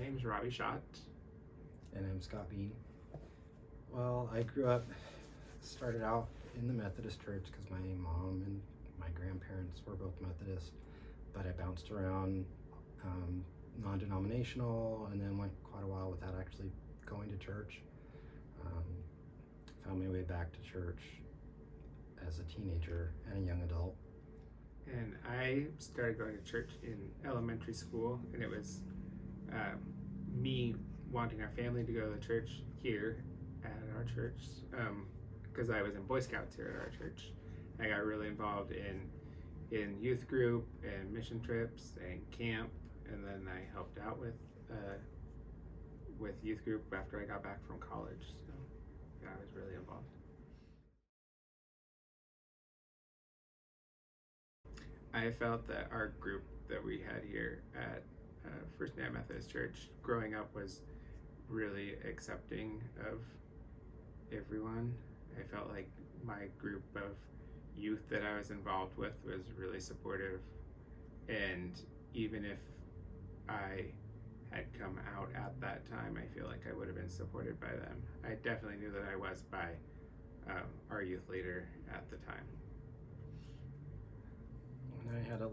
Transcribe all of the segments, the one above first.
name's Robbie Scott. And I'm Scott Bean. Well, I started out in the Methodist church because my mom and my grandparents were both Methodist, but I bounced around non-denominational and then went quite a while without actually going to church. Found my way back to church as a teenager and a young adult. And I started going to church in elementary school, and it was me wanting our family to go to church here at our church, because I was in Boy Scouts here at our church. I got really involved in youth group and mission trips and camp, and then I helped out with youth group after I got back from college. So yeah, I was really involved. I felt that our group that we had here at First Name Methodist Church growing up was really accepting of everyone. I felt like my group of youth that I was involved with was really supportive, and even if I had come out at that time, I feel like I would have been supported by them. I definitely knew that I was by our youth leader at the time. And I had a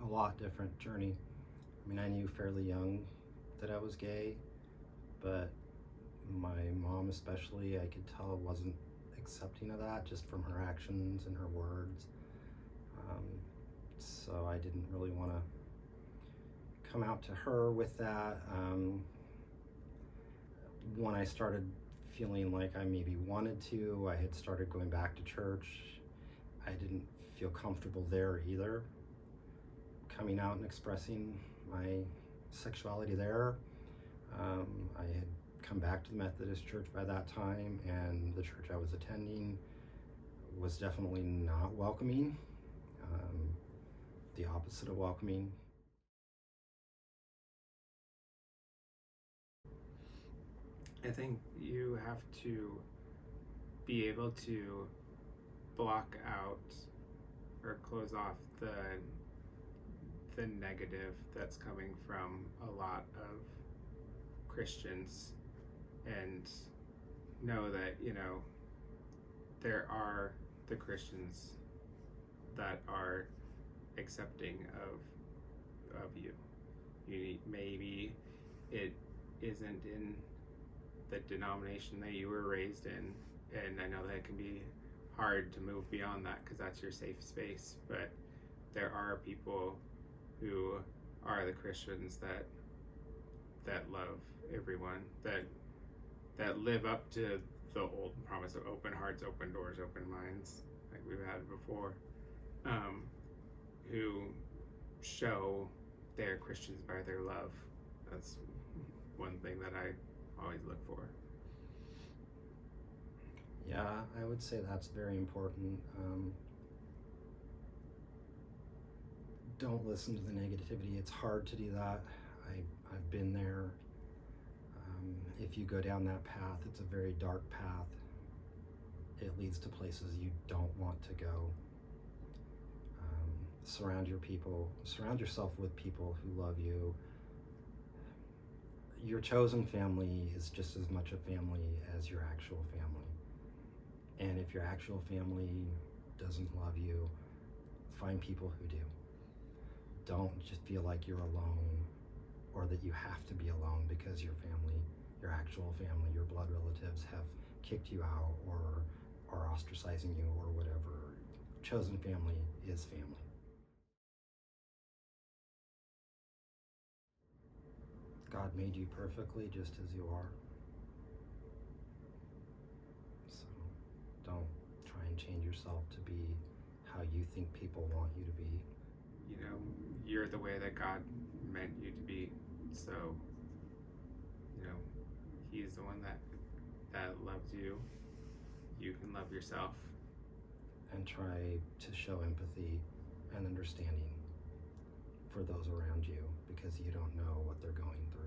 lot different journey. I mean, I knew fairly young that I was gay, but my mom especially, I could tell, wasn't accepting of that just from her actions and her words. So I didn't really want to come out to her with that. When I started feeling like I maybe wanted to, I had started going back to church. I didn't feel comfortable there either, coming out and expressing my sexuality there. I had come back to the Methodist church by that time, and the church I was attending was definitely not welcoming, the opposite of welcoming. I think you have to be able to block out or close off the negative that's coming from a lot of Christians, and know that, you know, there are the Christians that are accepting of you. Maybe it isn't in the denomination that you were raised in, and I know that it can be hard to move beyond that because that's your safe space, but there are people who are the Christians that love everyone, that live up to the old promise of open hearts, open doors, open minds, like we've had before, who show they're Christians by their love. That's one thing that I always look for. Yeah, I would say that's very important. Don't listen to the negativity. It's hard to do that. I've been there. If you go down that path, it's a very dark path. It leads to places you don't want to go. Surround yourself with people who love you. Your chosen family is just as much a family as your actual family. And if your actual family doesn't love you, find people who do. Don't just feel like you're alone, or that you have to be alone because your family, your actual family, your blood relatives have kicked you out or are ostracizing you or whatever. Chosen family is family. God made you perfectly just as you are. So don't try and change yourself to be how you think people want you to be. You know, you're the way that God meant you to be. So, you know, He's the one that loves you. You can love yourself. And try to show empathy and understanding for those around you, because you don't know what they're going through.